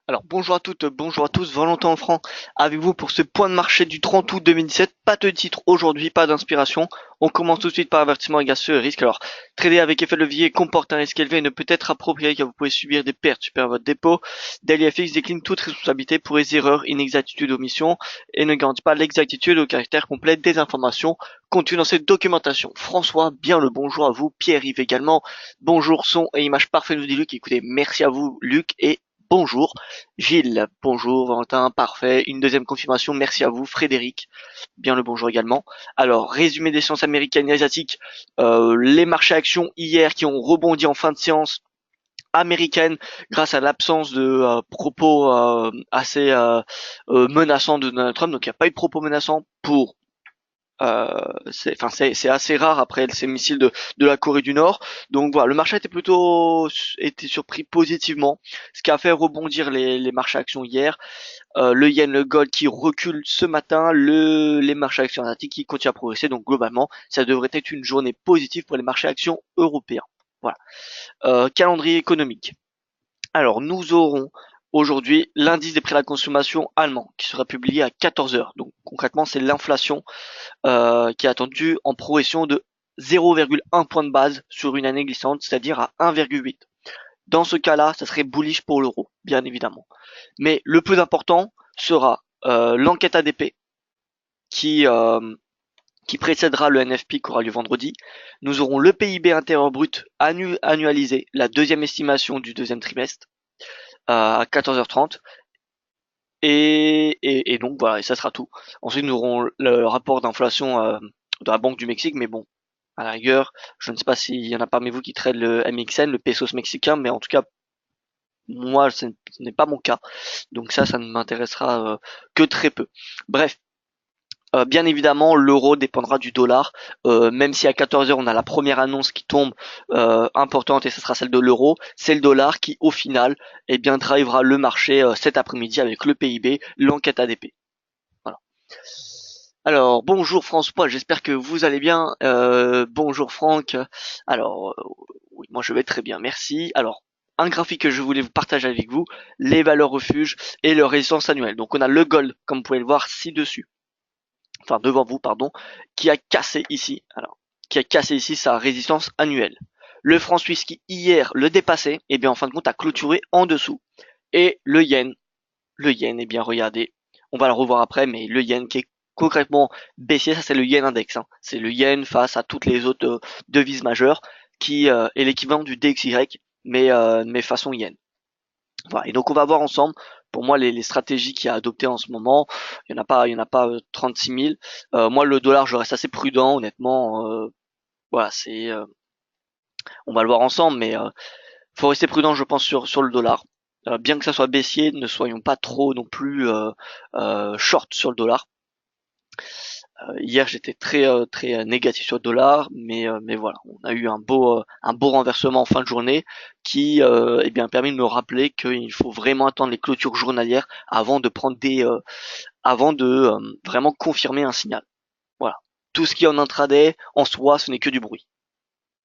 Alors bonjour à toutes, bonjour à tous, Valentin Enfant avec vous pour ce point de marché du 30 août 2017. Pas de titre aujourd'hui, pas d'inspiration. On commence tout de suite par avertissement gasseux et risque. Alors, trader avec effet de levier comporte un risque élevé et ne peut être approprié car vous pouvez subir des pertes supérieures à votre dépôt. Daily FX décline toute responsabilité pour les erreurs, inexactitudes, omissions et ne garantit pas l'exactitude au caractère complet des informations contenues dans cette documentation. François, bien le bonjour à vous. Pierre-Yves également. Bonjour, son et image parfait, nous dit Luc. Écoutez, merci à vous Luc et bonjour. Gilles, bonjour, Valentin, parfait. Une deuxième confirmation, merci à vous. Frédéric, bien le bonjour également. Alors, résumé des séances américaines et asiatiques, les marchés actions hier qui ont rebondi en fin de séance américaine grâce à l'absence de propos assez menaçants de Donald Trump. Donc, il n'y a pas eu de propos menaçants pour c'est assez rare après ces missiles de la Corée du Nord. Donc voilà, le marché était surpris positivement, ce qui a fait rebondir les marchés actions hier. Le yen, le gold qui recule ce matin, les marchés actions asiatiques qui continuent à progresser. Donc globalement, ça devrait être une journée positive pour les marchés actions européens. Voilà. Calendrier économique. Alors, nous aurons aujourd'hui l'indice des prix à la consommation allemand qui sera publié à 14 heures. Donc concrètement, c'est l'inflation qui est attendue en progression de 0,1 point de base sur une année glissante, c'est-à-dire à 1,8. Dans ce cas-là, ça serait bullish pour l'euro, bien évidemment. Mais le plus important sera l'enquête ADP qui, euh, qui précédera le NFP qui aura lieu vendredi. Nous aurons le PIB intérieur brut annualisé, la deuxième estimation du deuxième trimestre à 14h30. Et donc voilà, et ça sera tout. Ensuite, nous aurons le rapport d'inflation de la Banque du Mexique, mais bon, à la rigueur, je ne sais pas s'il y en a parmi vous qui traitent le MXN, le pesos mexicain, mais en tout cas, moi, ce n'est pas mon cas. Donc ça ne m'intéressera que très peu. Bref, bien évidemment, l'euro dépendra du dollar. Même si à 14 heures on a la première annonce qui tombe importante et ce sera celle de l'euro, c'est le dollar qui, au final, eh bien, drivera le marché cet après-midi avec le PIB, l'enquête ADP. Voilà. Alors, bonjour François, j'espère que vous allez bien. Bonjour Franck. Alors, oui, moi je vais très bien, merci. Alors, un graphique que je voulais vous partager avec vous, les valeurs refuges et leur résistance annuelle. Donc on a le gold, comme vous pouvez le voir ci-dessus, enfin devant vous, pardon, qui a cassé ici, alors, qui a cassé ici sa résistance annuelle. Le franc suisse qui hier le dépassait, et bien en fin de compte a clôturé en dessous. Et le yen, eh bien regardez, on va le revoir après, mais le yen qui est concrètement baissier, ça c'est le yen index, hein. C'est le yen face à toutes les autres devises majeures, qui est l'équivalent du DXY, mais façon yen. Voilà. Et donc on va voir ensemble, pour moi, les stratégies qu'il y a adoptées en ce moment. Il y en a pas 36 000. Moi, le dollar, je reste assez prudent, honnêtement. Voilà, on va le voir ensemble, mais faut rester prudent, je pense, sur le dollar. Bien que ça soit baissier, ne soyons pas trop non plus short sur le dollar. Hier, j'étais très négatif sur le dollar, mais voilà, on a eu un beau renversement en fin de journée qui eh bien permis de me rappeler qu'il faut vraiment attendre les clôtures journalières avant de prendre avant de vraiment confirmer un signal. Voilà. Tout ce qui est en intraday, en soi, ce n'est que du bruit.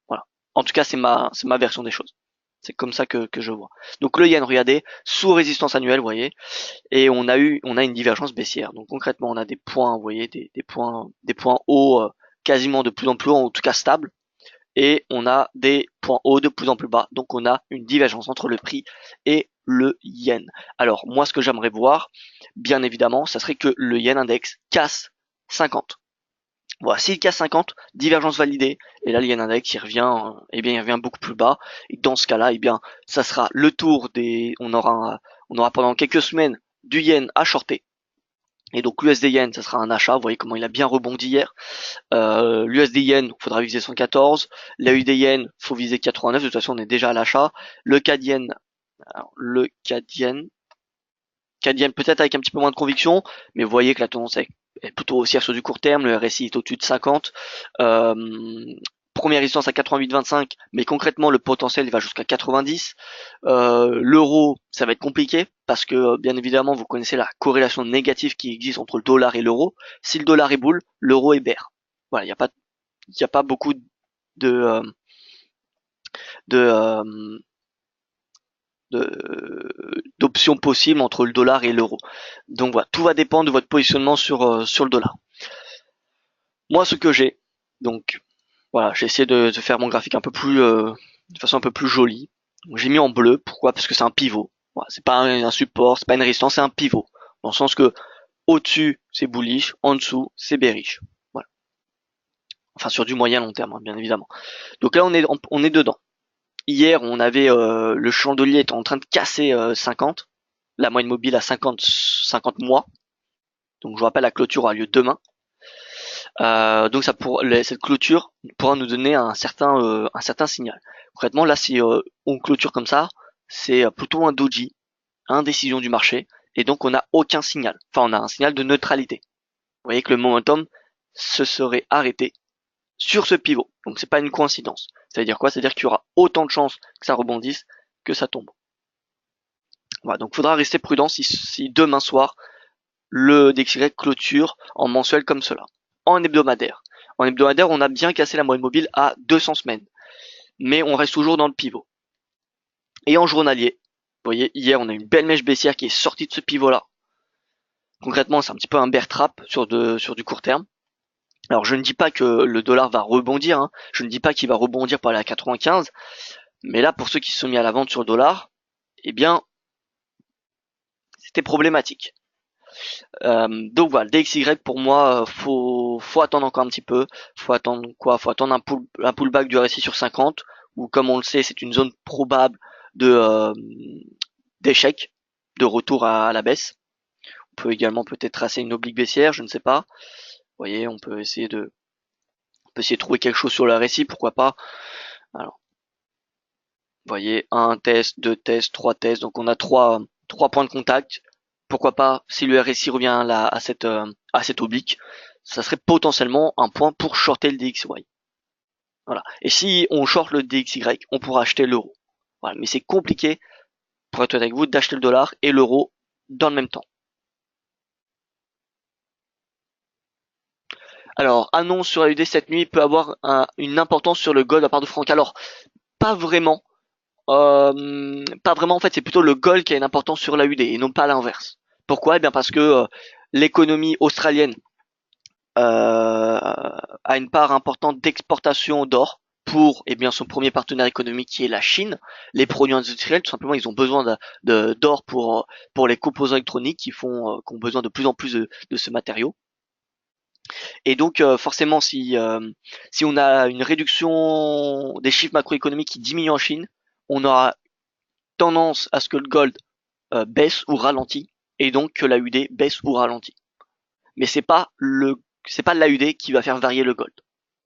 Voilà. En tout cas, c'est ma version des choses. C'est comme ça que je vois. Donc le yen, regardez, sous résistance annuelle, vous voyez, et on a une divergence baissière. Donc concrètement, on a des points, vous voyez, des points hauts quasiment de plus en plus hauts, en tout cas stables, et on a des points hauts de plus en plus bas. Donc on a une divergence entre le prix et le yen. Alors moi, ce que j'aimerais voir, bien évidemment, ça serait que le yen index casse 50. Voilà, s'il casse 50, divergence validée, et là, le yen index, il revient, eh bien, il revient beaucoup plus bas. Et dans ce cas-là, eh bien, ça sera le tour on aura pendant quelques semaines du yen à shorter. Et donc, l'USD yen, ça sera un achat. Vous voyez comment il a bien rebondi hier. L'USD yen, faudra viser 114. L'AUD yen, faut viser 89. De toute façon, on est déjà à l'achat. Le CAD yen, alors, le CAD yen peut-être avec un petit peu moins de conviction, mais vous voyez que la tendance est plutôt haussière sur du court terme, le RSI est au-dessus de 50. Euh, Première résistance à 88,25, mais concrètement le potentiel il va jusqu'à 90. L'euro, ça va être compliqué parce que bien évidemment vous connaissez la corrélation négative qui existe entre le dollar et l'euro. Si le dollar est boule, l'euro est bear. Voilà, il y a pas beaucoup de euh, de, euh, de options possibles entre le dollar et l'euro. Donc voilà, tout va dépendre de votre positionnement sur le dollar. Moi, ce que j'ai, donc voilà, j'ai essayé de faire mon graphique un peu plus de façon un peu plus jolie. J'ai mis en bleu, pourquoi? Parce que c'est un pivot. Voilà, c'est pas un support, c'est pas une résistance, c'est un pivot. Dans le sens que au-dessus c'est bullish, en dessous c'est bearish. Voilà. Enfin sur du moyen long terme, hein, bien évidemment. Donc là on est dedans. Hier on avait le chandelier était en train de casser 50, la moyenne mobile à 50 mois. Donc je vous rappelle la clôture aura lieu demain. Donc cette clôture pourra nous donner un certain signal. Concrètement, là, si on clôture comme ça, c'est plutôt un doji, indécision du marché, et donc on n'a aucun signal. Enfin, on a un signal de neutralité. Vous voyez que le momentum se serait arrêté sur ce pivot. Donc c'est pas une coïncidence. C'est-à-dire quoi? C'est-à-dire qu'il y aura autant de chances que ça rebondisse que ça tombe. Voilà, donc il faudra rester prudent si demain soir le DXY clôture en mensuel comme cela. En hebdomadaire. En hebdomadaire, on a bien cassé la moyenne mobile à 200 semaines. Mais on reste toujours dans le pivot. Et en journalier, vous voyez, hier, on a une belle mèche baissière qui est sortie de ce pivot-là. Concrètement, c'est un petit peu un bear trap sur du court terme. Alors, je ne dis pas que le dollar va rebondir, hein. Je ne dis pas qu'il va rebondir pour aller à 95. Mais là, pour ceux qui se sont mis à la vente sur le dollar, eh bien, c'était problématique. Donc voilà, le DXY pour moi, faut attendre encore un petit peu. Faut attendre quoi? Faut attendre un pullback du RSI sur 50, ou comme on le sait, c'est une zone probable de d'échec, de retour à la baisse. On peut également peut-être tracer une oblique baissière, je ne sais pas. Vous voyez, on peut essayer de trouver quelque chose sur le RSI, pourquoi pas. Alors, vous voyez, un test, deux tests, trois tests, donc on a trois points de contact. Pourquoi pas, si le RSI revient là à cette oblique, ça serait potentiellement un point pour shorter le DXY. Voilà. Et si on short le DXY, on pourra acheter l'euro. Voilà. Mais c'est compliqué, pour être avec vous, d'acheter le dollar et l'euro dans le même temps. Alors, annonce sur l'AUD cette nuit peut avoir une importance sur le gold à part de Franck. Alors, pas vraiment. Pas vraiment, en fait, c'est plutôt le gold qui a une importance sur l'AUD et non pas l'inverse. Pourquoi? Eh bien parce que l'économie australienne a une part importante d'exportation d'or pour son premier partenaire économique qui est la Chine. Les produits industriels, tout simplement, ils ont besoin d'or pour les composants électroniques qui ont besoin de plus en plus de ce matériau. Et donc forcément, si on a une réduction des chiffres macroéconomiques qui diminuent en Chine, on aura tendance à ce que le gold baisse ou ralentit, et donc que l'AUD baisse ou ralentit. Mais c'est pas l'AUD qui va faire varier le gold.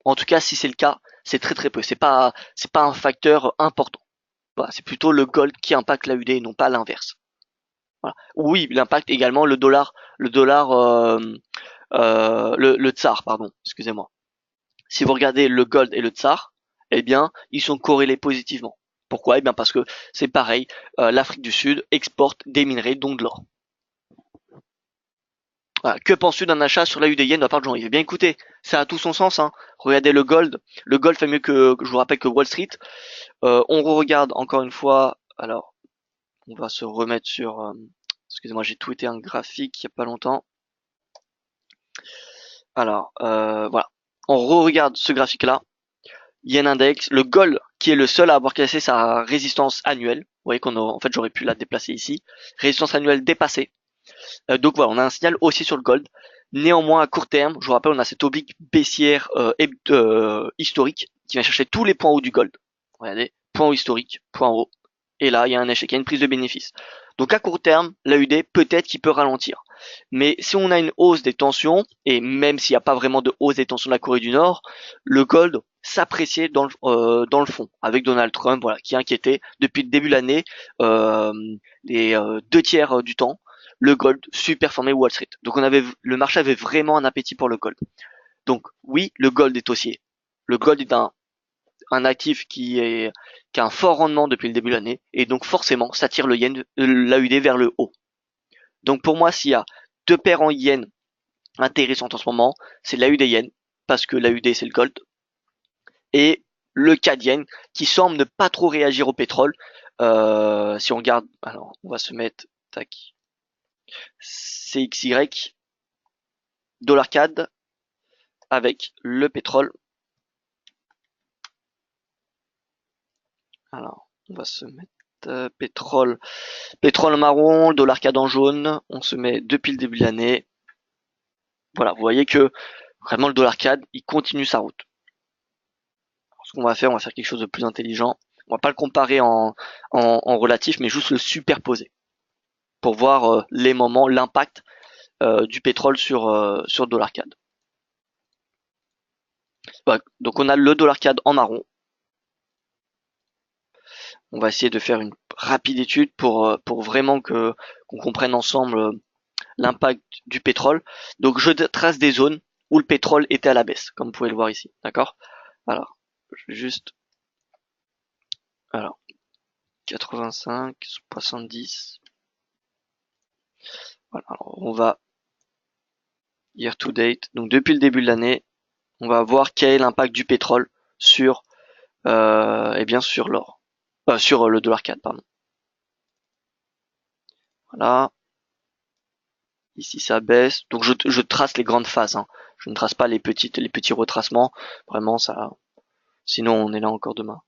En tout cas, si c'est le cas, c'est très très peu. C'est pas un facteur important. Voilà, c'est plutôt le gold qui impacte l'AUD et non pas l'inverse. Voilà. Oui, il impacte également le dollar, le tsar, pardon, excusez-moi. Si vous regardez le gold et le tsar, eh bien, ils sont corrélés positivement. Pourquoi? Eh bien, parce que c'est pareil, l'Afrique du Sud exporte des minerais, dont de l'or. Voilà. Que penses-tu d'un achat sur l'AUD yen de la part de Jean-Yves? Eh bien, écoutez, ça a tout son sens, hein. Regardez le gold. Le gold fait mieux que je vous rappelle, que Wall Street. On regarde encore une fois. Alors, on va se remettre sur. Excusez-moi, j'ai tweeté un graphique il y a pas longtemps. Alors, voilà. On re-regarde ce graphique-là. Yen Index, le gold qui est le seul à avoir cassé sa résistance annuelle. Vous voyez en fait, j'aurais pu la déplacer ici. Résistance annuelle dépassée. Donc voilà, on a un signal aussi sur le gold. Néanmoins, à court terme, je vous rappelle, on a cette oblique baissière historique qui va chercher tous les points hauts du gold. Regardez, point haut historique, point haut. Et là, il y a un échec, il y a une prise de bénéfice. Donc à court terme, l'AUD peut-être qu'il peut ralentir. Mais si on a une hausse des tensions, et même s'il n'y a pas vraiment de hausse des tensions de la Corée du Nord, le gold s'appréciait dans le fond, avec Donald Trump, voilà, qui inquiétait depuis le début de l'année, les 2 tiers du temps, le gold surperformait Wall Street. Donc le marché avait vraiment un appétit pour le gold. Donc oui, le gold est haussier. Le gold est un actif qui a un fort rendement depuis le début de l'année, et donc forcément ça tire le yen, l'AUD vers le haut. Donc pour moi, s'il y a deux paires en yen intéressantes en ce moment, c'est l'AUD yen, parce que l'AUD c'est le gold, et le CAD yen qui semble ne pas trop réagir au pétrole. Si on regarde, alors on va se mettre tac, CXY, dollar CAD avec le pétrole. Alors, on va se mettre pétrole marron, dollar CAD en jaune. On se met depuis le début de l'année. Voilà, vous voyez que vraiment le dollar CAD, il continue sa route. Alors, ce qu'on va faire, on va faire quelque chose de plus intelligent. On va pas le comparer en relatif, mais juste le superposer pour voir les moments, l'impact du pétrole sur dollar CAD. Voilà, donc on a le dollar CAD en marron. On va essayer de faire une rapide étude pour vraiment qu'on comprenne ensemble l'impact du pétrole. Donc je trace des zones où le pétrole était à la baisse, comme vous pouvez le voir ici, d'accord? Alors, je vais juste, alors 85, 70. Voilà, alors on va year to date. Donc depuis le début de l'année, on va voir quel est l'impact du pétrole sur eh bien sur l'or, sur le dollar CAD, pardon. Voilà. Ici ça baisse, donc je trace les grandes phases, hein. Je ne trace pas les petits retracements. Vraiment ça, sinon on est là encore demain.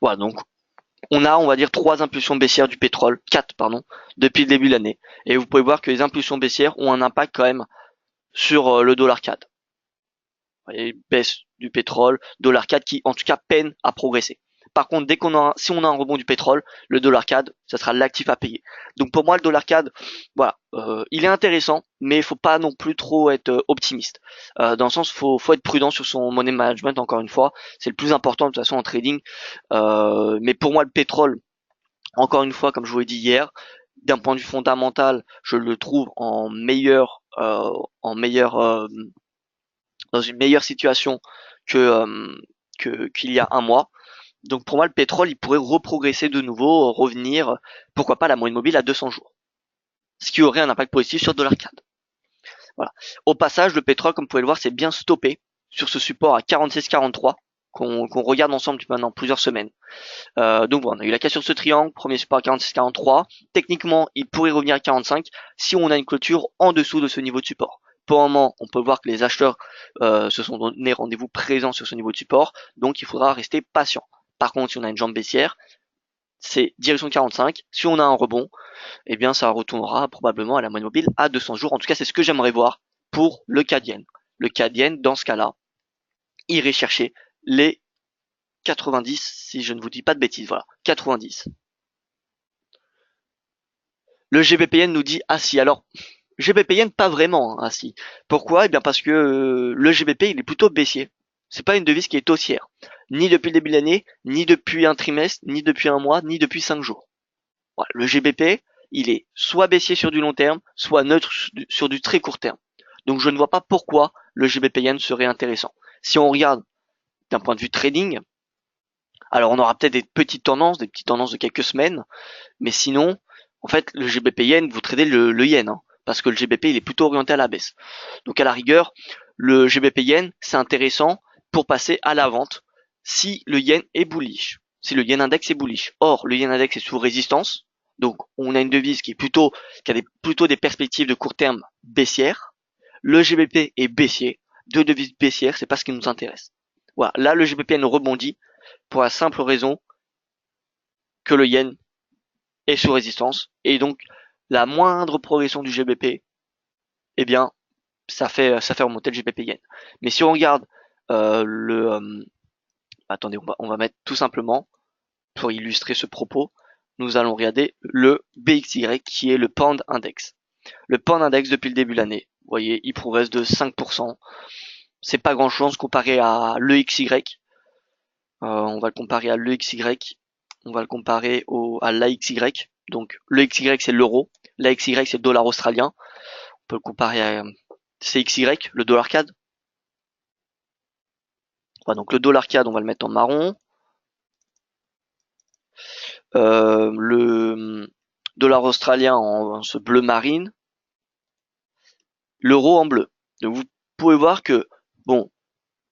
Voilà, donc on va dire, 3 impulsions baissières du pétrole, 4 pardon, depuis le début de l'année. Et vous pouvez voir que les impulsions baissières ont un impact quand même sur le dollar CAD. Vous voyez, baisse du pétrole, dollar CAD qui en tout cas peine à progresser. Par contre, si on a un rebond du pétrole, le dollar CAD, ça sera l'actif à payer. Donc pour moi, le dollar CAD, voilà, il est intéressant, mais il faut pas non plus trop être optimiste. Dans le sens, faut être prudent sur son money management. Encore une fois, c'est le plus important de toute façon en trading. Mais pour moi, le pétrole, encore une fois, comme je vous l'ai dit hier, d'un point de vue fondamental, je le trouve dans une meilleure situation qu'il y a un mois. Donc pour moi, le pétrole, il pourrait reprogresser de nouveau, revenir, pourquoi pas, à la moyenne mobile à 200 jours. Ce qui aurait un impact positif sur le dollar CAD. Voilà. Au passage, le pétrole, comme vous pouvez le voir, c'est bien stoppé sur ce support à 46,43 qu'on regarde ensemble depuis maintenant plusieurs semaines. Donc voilà, on a eu la cassure de ce triangle, premier support à 46,43. Techniquement, il pourrait revenir à 45 si on a une clôture en dessous de ce niveau de support. Pour le moment, on peut voir que les acheteurs se sont donné rendez-vous présents sur ce niveau de support, donc il faudra rester patient. Par contre, si on a une jambe baissière, c'est direction 45. Si on a un rebond, eh bien ça retournera probablement à la moyenne mobile à 200 jours. En tout cas, c'est ce que j'aimerais voir pour le CAD yen. Le CAD yen, dans ce cas-là, irait chercher les 90, si je ne vous dis pas de bêtises, voilà, 90. Le GBP-Yen nous dit ah si, alors GBP-Yen pas vraiment, hein, ah si. Pourquoi? Eh bien parce que le GBP il est plutôt baissier. C'est pas une devise qui est haussière, ni depuis le début de l'année, ni depuis un trimestre, ni depuis un mois, ni depuis 5 jours. Voilà, le GBP il est soit baissier sur du long terme, soit neutre sur du très court terme. Donc je ne vois pas pourquoi le GBP-Yen serait intéressant. Si on regarde d'un point de vue trading, alors on aura peut-être des petites tendances de quelques semaines, mais sinon, en fait, le GBP yen, vous tradez le yen, hein, parce que le GBP il est plutôt orienté à la baisse. Donc à la rigueur, le GBP yen, c'est intéressant pour passer à la vente si le yen est bullish, si le yen index est bullish. Or, le yen index est sous résistance, donc on a une devise qui a plutôt des perspectives de court terme baissières. Le GBP est baissier, deux devises baissières, c'est pas ce qui nous intéresse. Voilà, là le GBP yen rebondit pour la simple raison que le yen est sous résistance, et donc la moindre progression du GBP, eh bien, ça fait remonter le GBP yen. Mais si on regarde attendez, on va mettre tout simplement, pour illustrer ce propos, nous allons regarder le BXY qui est le Pound Index. Le Pound Index depuis le début de l'année, vous voyez, il progresse de 5%. C'est pas grand chose comparé à l'EXY. On va le comparer à l'EXY. On va le comparer à l'AXY. Donc l'EXY c'est l'euro, l'AXY c'est le dollar australien. On peut le comparer à CXY, le dollar CAD. Voilà, donc le dollar CAD, on va le mettre en marron. Le dollar australien en ce bleu marine. L'euro en bleu. Donc vous pouvez voir que, bon,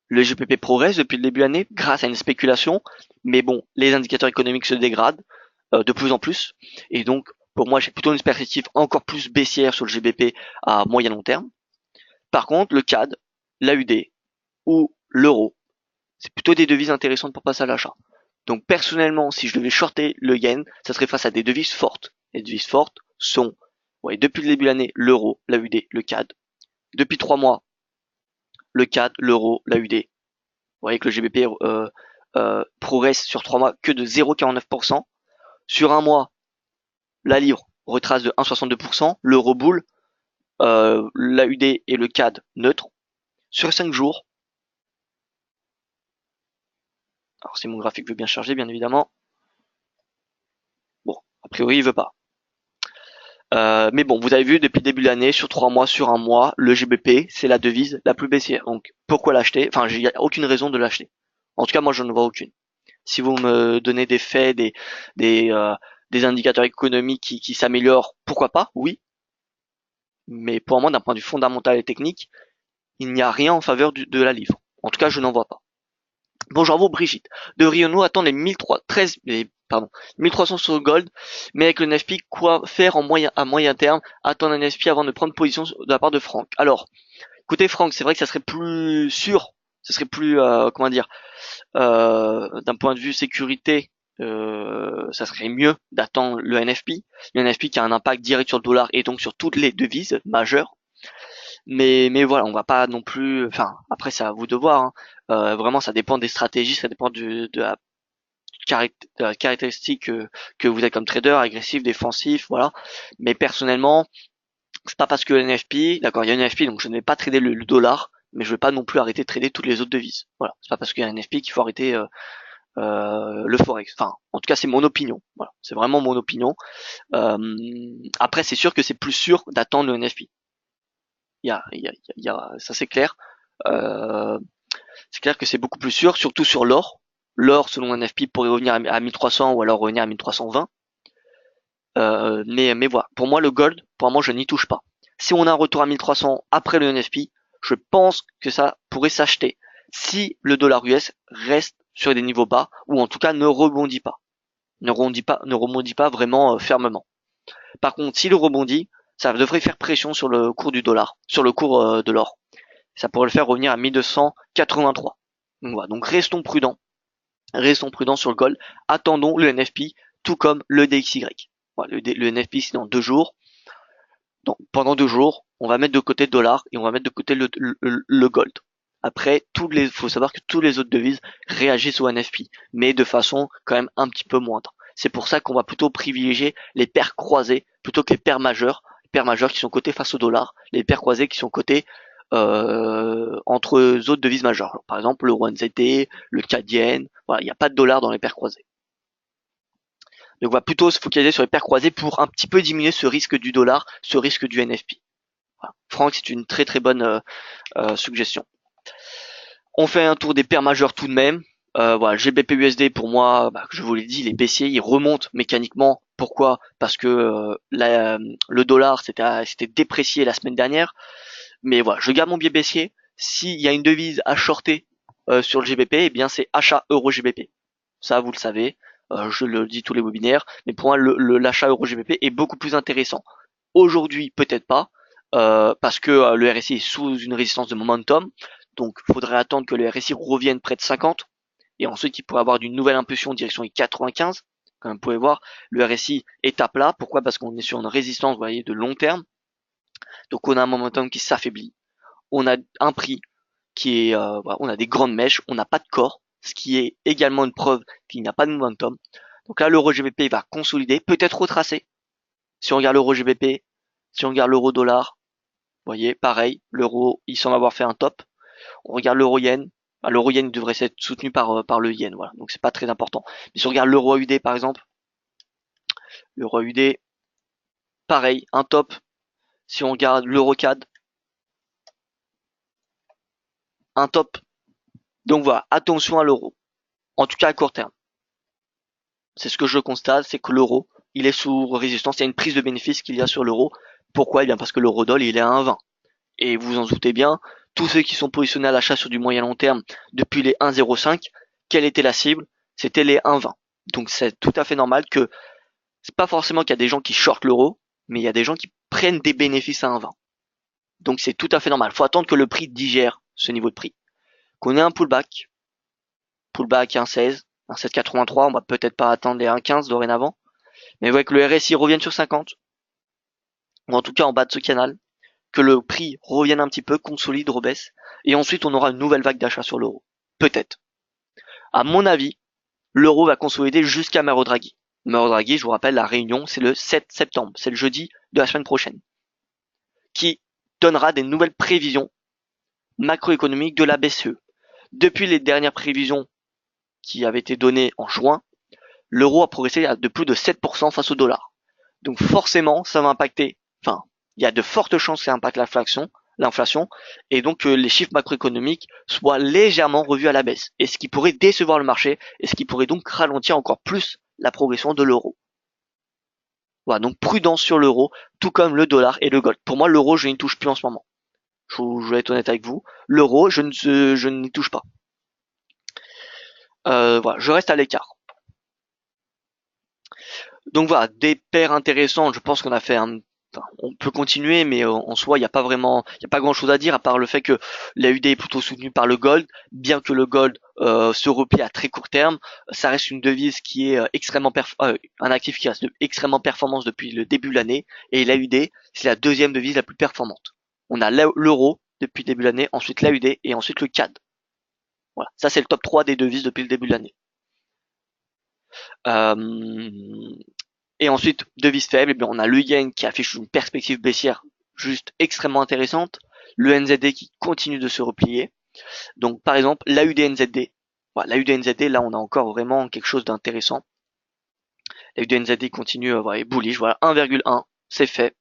Le GBP progresse depuis le début de l'année grâce à une spéculation, mais bon, les indicateurs économiques se dégradent de plus en plus, et donc pour moi j'ai plutôt une perspective encore plus baissière sur le GBP à moyen long terme. Par contre, le CAD, l'AUD ou l'euro, c'est plutôt des devises intéressantes pour passer à l'achat. Donc personnellement, si je devais shorter le yen, ça serait face à des devises fortes. Les devises fortes sont, ouais, depuis le début de l'année, l'euro, l'AUD, le CAD. Depuis 3 mois, le CAD, l'euro, l'AUD. Vous voyez que le GBP progresse sur 3 mois que de 0,49%. Sur un mois, la livre retrace de 1,62%, l'euro boule, l'AUD et le CAD neutre. Sur 5 jours, alors si mon graphique veut bien charger, bien évidemment. Bon, a priori il veut pas. Mais bon, vous avez vu depuis le début de l'année, sur 3 mois, sur un mois, le GBP, c'est la devise la plus baissière. Donc pourquoi l'acheter? Enfin, il n'y a aucune raison de l'acheter. En tout cas, moi, je ne vois aucune. Si vous me donnez des faits, des, euh, des indicateurs économiques qui s'améliorent, pourquoi pas? Oui. Mais pour moi, d'un point de vue fondamental et technique, il n'y a rien en faveur de la livre. En tout cas, je n'en vois pas. Bonjour à vous, Brigitte. Devrions-nous attendre les 1300 sur le gold, mais avec le NFP, quoi faire à moyen terme? Attendre un NFP avant de prendre position de la part de Franck. Alors, écoutez Franck, c'est vrai que ça serait plus sûr, ça serait plus, comment dire, d'un point de vue sécurité, ça serait mieux d'attendre le NFP. Le NFP qui a un impact direct sur le dollar et donc sur toutes les devises majeures. Mais voilà, on va pas non plus. Enfin, après c'est à vous de voir, hein. Vraiment, ça dépend des stratégies, ça dépend de la caractéristique que vous êtes comme trader, agressif, défensif, voilà. Mais personnellement, c'est pas parce que le NFP, d'accord, il y a un NFP, donc je ne vais pas trader le dollar, mais je vais pas non plus arrêter de trader toutes les autres devises. Voilà, c'est pas parce qu'il y a un NFP qu'il faut arrêter le forex. Enfin, en tout cas, c'est mon opinion. Voilà, c'est vraiment mon opinion. Après, c'est sûr que c'est plus sûr d'attendre le NFP. Ça c'est clair. Euh, c'est clair que c'est beaucoup plus sûr, surtout sur l'or. L'or, selon un FP, pourrait revenir à 1300 ou alors revenir à 1320. Mais voilà, pour moi le gold, pour moi je n'y touche pas. Si on a un retour à 1300 après le NFP, je pense que ça pourrait s'acheter si le dollar US reste sur des niveaux bas ou en tout cas ne rebondit pas. Ne rebondit pas vraiment fermement. Par contre, s'il rebondit, ça devrait faire pression sur le cours du dollar, sur le cours de l'or. Ça pourrait le faire revenir à 1283. Donc voilà, donc restons prudents. Restons prudents sur le gold. Attendons le NFP, tout comme le DXY. Voilà, le NFP c'est dans 2 jours. Donc pendant 2 jours, on va mettre de côté le dollar et on va mettre de côté le gold. Après, faut savoir que toutes les autres devises réagissent au NFP, mais de façon quand même un petit peu moindre. C'est pour ça qu'on va plutôt privilégier les paires croisées plutôt que les paires majeures qui sont cotées face au dollar, les paires croisées qui sont cotées entre autres devises majeures. Alors, par exemple, le RWNZT, le CAD, voilà, il n'y a pas de dollar dans les paires croisées. Donc on va plutôt se focaliser sur les paires croisées pour un petit peu diminuer ce risque du dollar, ce risque du NFP. Voilà. Franck, c'est une très très bonne suggestion. On fait un tour des paires majeures tout de même. Voilà, GBP/USD pour moi, je vous l'ai dit, il est baissier, il remonte mécaniquement. Pourquoi? Parce que le dollar s'était déprécié la semaine dernière. Mais voilà, je garde mon biais baissier. S'il y a une devise à shorter sur le GBP, eh bien c'est achat euro GBP. Ça, vous le savez, je le dis tous les webinaires. Mais pour moi, l'achat euro GBP est beaucoup plus intéressant. Aujourd'hui, peut-être pas, parce que le RSI est sous une résistance de momentum. Donc, il faudrait attendre que le RSI revienne près de 50. Et ensuite, il pourrait avoir une nouvelle impulsion en direction des 95. Comme vous pouvez voir, le RSI est à plat. Pourquoi? Parce qu'on est sur une résistance, vous voyez, de long terme. Donc, on a un momentum qui s'affaiblit. On a un prix qui est, voilà, on a des grandes mèches. On n'a pas de corps, ce qui est également une preuve qu'il n'y a pas de momentum. Donc là, l'euro GBP va consolider, peut-être retracer. Si on regarde l'euro GBP, si on regarde l'euro dollar, vous voyez, pareil, l'euro, il semble avoir fait un top. On regarde l'euro yen. L'euro yen devrait être soutenu par le yen, voilà. Donc c'est pas très important. Mais si on regarde l'euro AUD par exemple, l'euro AUD, pareil, un top. Si on regarde l'euro CAD, un top. Donc voilà, attention à l'euro. En tout cas à court terme. C'est ce que je constate, c'est que l'euro, il est sous résistance. Il y a une prise de bénéfice qu'il y a sur l'euro. Pourquoi? Eh bien parce que l'euro dollar, il est à 1,20. Et vous en doutez bien, tous ceux qui sont positionnés à l'achat sur du moyen long terme depuis les 1,05, quelle était la cible? C'était les 1,20. Donc c'est tout à fait normal que c'est pas forcément qu'il y a des gens qui shortent l'euro, mais il y a des gens qui prennent des bénéfices à 1,20. Donc c'est tout à fait normal. Faut attendre que le prix digère ce niveau de prix. Qu'on ait un pullback à 1,16, 1,783, on va peut-être pas atteindre les 1,15 dorénavant. Mais vous voyez que le RSI revienne sur 50, ou en tout cas en bas de ce canal, que le prix revienne un petit peu, consolide, rebaisse, et ensuite on aura une nouvelle vague d'achat sur l'euro. Peut-être. À mon avis, l'euro va consolider jusqu'à Mario Draghi. Mario Draghi, je vous rappelle, la réunion, c'est le 7 septembre, c'est le jeudi de la semaine prochaine, qui donnera des nouvelles prévisions macroéconomiques de la BCE. Depuis les dernières prévisions qui avaient été données en juin, l'euro a progressé de plus de 7% face au dollar. Donc forcément, ça va impacter, enfin, il y a de fortes chances que ça impacte l'inflation, et donc que les chiffres macroéconomiques soient légèrement revus à la baisse, et ce qui pourrait décevoir le marché, et ce qui pourrait donc ralentir encore plus la progression de l'euro. Voilà, donc prudence sur l'euro, tout comme le dollar et le gold. Pour moi, l'euro, je n'y touche plus en ce moment. Je vais être honnête avec vous. L'euro, je n'y touche pas. Voilà, je reste à l'écart. Donc voilà, des paires intéressantes. Je pense qu'on a fait on peut continuer, mais en soi, il n'y a pas grand chose à dire à part le fait que l'AUD est plutôt soutenu par le gold, bien que le gold se replie à très court terme. Ça reste une devise qui est un actif qui reste extrêmement performant depuis le début de l'année, et l'AUD, c'est la deuxième devise la plus performante. On a l'euro depuis le début de l'année, ensuite l'AUD et ensuite le CAD. Voilà, ça c'est le top 3 des devises depuis le début de l'année. Et ensuite, devise faible, eh bien, on a le yen qui affiche une perspective baissière juste extrêmement intéressante, le NZD qui continue de se replier. Donc par exemple, l'AUD-NZD, voilà, l'AUD-NZD, là on a encore vraiment quelque chose d'intéressant. L'AUD-NZD continue, voilà, bullish, voilà, 1,1, c'est fait.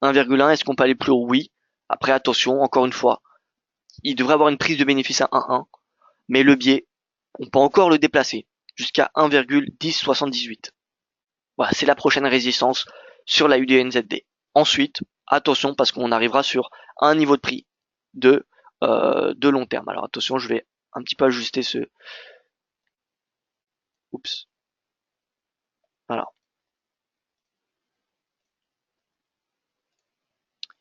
1,1, est-ce qu'on peut aller plus haut? Oui. Après attention, encore une fois, il devrait avoir une prise de bénéfice à 1,1, mais le biais, on peut encore le déplacer jusqu'à 1,1078. Voilà, c'est la prochaine résistance sur la UDNZD. Ensuite, attention parce qu'on arrivera sur un niveau de prix de long terme. Alors attention, je vais un petit peu ajuster ce. Oups. Voilà.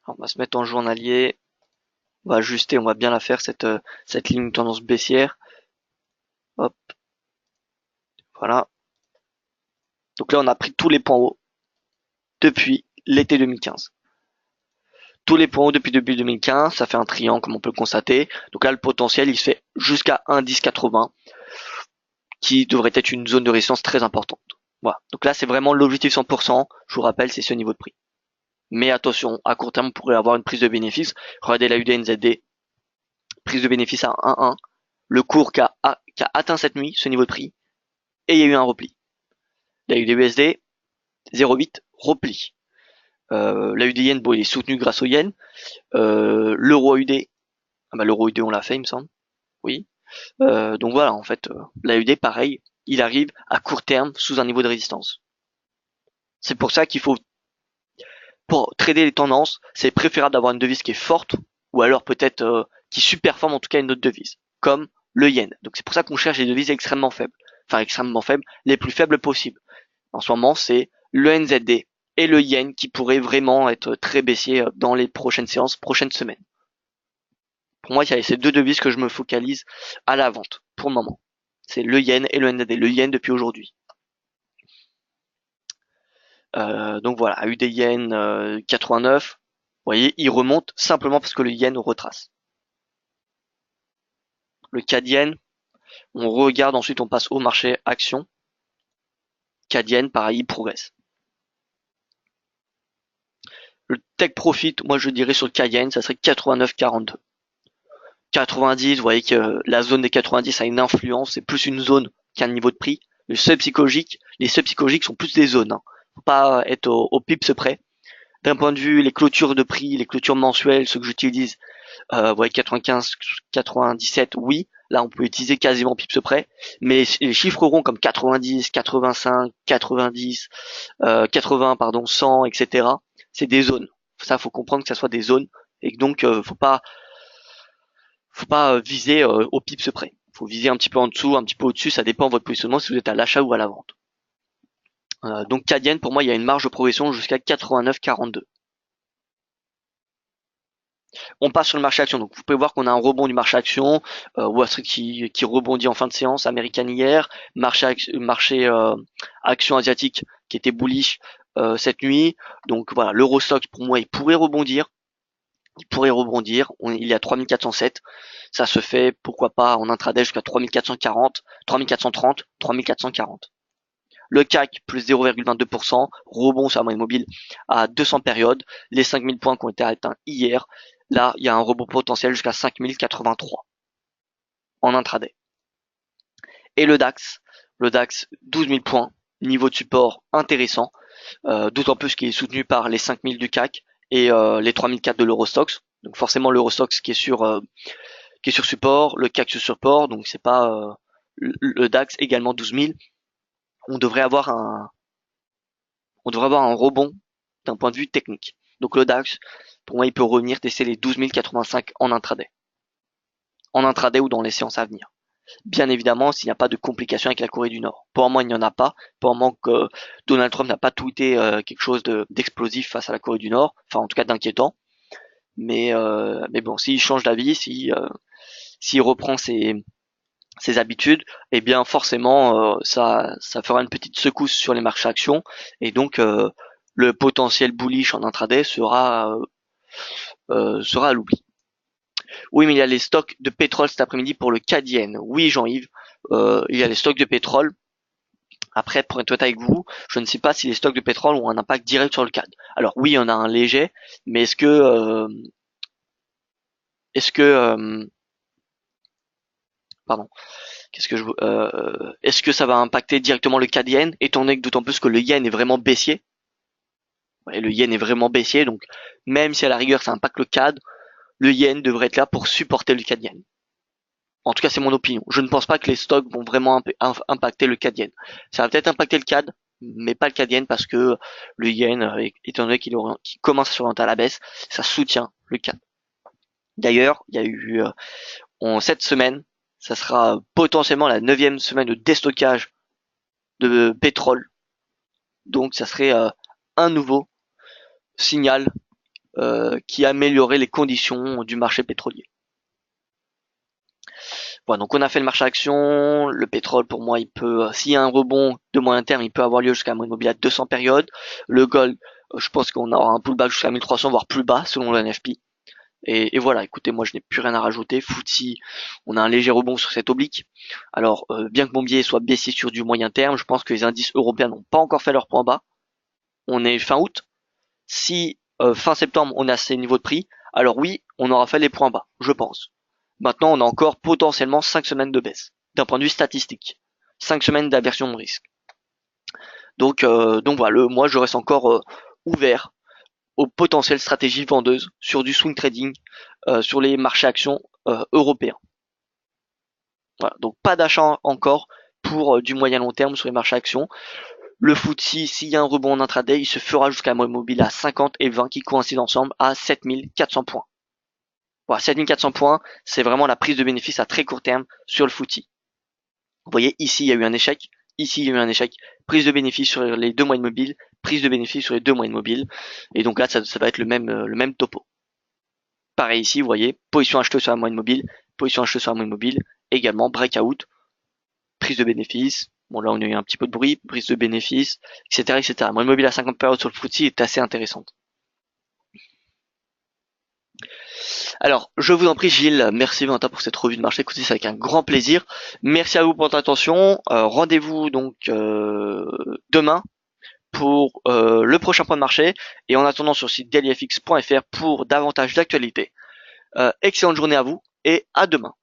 Alors, on va se mettre en journalier. On va ajuster, on va bien la faire cette ligne de tendance baissière. Hop. Voilà. Donc là, on a pris tous les points hauts depuis l'été 2015. Tous les points hauts depuis début 2015, ça fait un triangle comme on peut le constater. Donc là, le potentiel, il se fait jusqu'à 1,1080, qui devrait être une zone de résistance très importante. Voilà. Donc là, c'est vraiment l'objectif 100%. Je vous rappelle, c'est ce niveau de prix. Mais attention, à court terme, on pourrait avoir une prise de bénéfice. Regardez la UDNZD, prise de bénéfice à 1,1. Le cours qui a atteint cette nuit, ce niveau de prix, et il y a eu un repli. La UDUSD, 0,8, repli. La UDN, bon, il est soutenu grâce au yen. L'euro UD, l'euro UD, on l'a fait, il me semble. Oui. Donc voilà, en fait, l'AUD, pareil, il arrive à court terme sous un niveau de résistance. C'est pour ça qu'il faut, pour trader les tendances, c'est préférable d'avoir une devise qui est forte, ou alors peut-être qui superforme en tout cas une autre devise, comme le yen. Donc c'est pour ça qu'on cherche des devises extrêmement faibles. Enfin extrêmement faibles, les plus faibles possibles. En ce moment, c'est le NZD et le yen qui pourraient vraiment être très baissiers dans les prochaines séances, prochaines semaines. Pour moi, il y a ces deux devises que je me focalise à la vente, pour le moment. C'est le yen et le NZD. Le yen depuis aujourd'hui. Donc voilà, AUD yen 89. Vous voyez, il remonte simplement parce que le yen retrace. Le CAD yen, on regarde, ensuite on passe au marché action. CAD yen, pareil, il progresse. Le take profit, moi je dirais sur le CAD yen, ça serait 89,42. 90, vous voyez que la zone des 90 a une influence, c'est plus une zone qu'un niveau de prix. Les seuils psychologiques sont plus des zones. Faut pas être au pips près. D'un point de vue les clôtures de prix, les clôtures mensuelles, ce que j'utilise, vous voyez 95, 97, oui, là on peut utiliser quasiment pips près, mais les chiffres ronds comme 90, 85, 90, 80 pardon, 100, etc. C'est des zones. Ça faut comprendre que ça soit des zones et donc faut pas viser au pips près. Faut viser un petit peu en dessous, un petit peu au-dessus, ça dépend de votre positionnement si vous êtes à l'achat ou à la vente. Donc CAD pour moi, il y a une marge de progression jusqu'à 89,42. On passe sur le marché action. Donc vous pouvez voir qu'on a un rebond du marché action, Wall Street qui rebondit en fin de séance, américaine hier, marché action asiatique qui était bullish cette nuit. Donc voilà, l'Eurostoxx pour moi il pourrait rebondir. Il est à 3407. Ça se fait, pourquoi pas, en intraday jusqu'à 3440, 3430, 3440. Le CAC plus 0,22%, rebond sur la moyenne mobile à 200 périodes, les 5000 points qui ont été atteints hier. Là, il y a un rebond potentiel jusqu'à 5083 en intraday. Et le DAX 12 000 points, niveau de support intéressant, d'autant plus qu'il est soutenu par les 5000 du CAC et les 3004 de l'Eurostoxx. Donc forcément l'Eurostoxx qui est sur support, le CAC sur support, donc c'est pas le DAX également 12 000. On devrait avoir un rebond d'un point de vue technique. Donc le DAX, pour moi, il peut revenir tester les 12 085 en intraday. En intraday ou dans les séances à venir. Bien évidemment, s'il n'y a pas de complications avec la Corée du Nord. Pour moi, il n'y en a pas. Pour moi, que Donald Trump n'a pas tweeté quelque chose d'explosif face à la Corée du Nord, enfin en tout cas d'inquiétant. Mais bon, s'il change d'avis, s'il reprend ses habitudes, eh bien forcément ça fera une petite secousse sur les marchés actions et donc le potentiel bullish en intraday sera à l'oubli. Oui, mais il y a les stocks de pétrole cet après-midi pour le CAD-Yen. Oui, Jean-Yves, il y a les stocks de pétrole. Après, pour être honnête avec vous, je ne sais pas si les stocks de pétrole ont un impact direct sur le CAD. Alors oui, il y en a un léger, mais pardon, est-ce que ça va impacter directement le CAD-Yen, étant donné que d'autant plus que le yen est vraiment baissier. Ouais, le yen est vraiment baissier, donc même si à la rigueur ça impacte le CAD, le yen devrait être là pour supporter le CAD-Yen. En tout cas, c'est mon opinion. Je ne pense pas que les stocks vont vraiment impacter le CAD-Yen. Ça va peut-être impacter le CAD, mais pas le CAD-Yen parce que le yen, étant donné qu'il commence à s'orienter à la baisse, ça soutient le CAD. D'ailleurs, il y a eu cette semaine, ça sera potentiellement la 9e semaine de déstockage de pétrole. Donc ça serait un nouveau signal qui améliorerait les conditions du marché pétrolier. Voilà, donc on a fait le marché action, le pétrole pour moi il peut, s'il y a un rebond de moyen terme, il peut avoir lieu jusqu'à un moyenne mobile à 200 périodes. Le gold, je pense qu'on aura un pullback jusqu'à 1300 voire plus bas selon le NFP. Et voilà, écoutez, moi je n'ai plus rien à rajouter. FTSE, on a un léger rebond sur cette oblique. Alors, bien que mon biais soit baissier sur du moyen terme, je pense que les indices européens n'ont pas encore fait leur point bas. On est fin août. Si fin septembre on a ces niveaux de prix, alors oui, on aura fait les points bas, je pense. Maintenant, on a encore potentiellement 5 semaines de baisse, d'un point de vue statistique. 5 semaines d'aversion de risque. Donc voilà, moi je reste encore ouvert aux potentielles stratégies vendeuses sur du swing trading sur les marchés actions européens. Voilà, donc pas d'achat encore pour du moyen long terme sur les marchés actions. Le FTSE, s'il y a un rebond en intraday, il se fera jusqu'à la moyenne mobile à 50 et 20 qui coïncident ensemble à 7400 points. Voilà, 7400 points, c'est vraiment la prise de bénéfice à très court terme sur le FTSE. Vous voyez, ici il y a eu un échec, ici il y a eu un échec, prise de bénéfice sur les deux moyennes mobiles, prise de bénéfice sur les deux moyennes mobiles, et donc là ça va être le même topo. Pareil ici, vous voyez, position acheteuse sur la moyenne mobile, position acheteuse sur la moyenne mobile, également breakout, prise de bénéfice. Bon là on a eu un petit peu de bruit, prise de bénéfice, etc. etc. La moyenne mobile à 50 périodes sur le FTSE est assez intéressante. Alors, je vous en prie Gilles, merci Valentin pour cette revue de marché, écoutez, c'est avec un grand plaisir. Merci à vous pour votre attention. Rendez-vous donc demain pour le prochain point de marché et en attendant sur le site dailyfx.fr pour davantage d'actualités. Excellente journée à vous et à demain.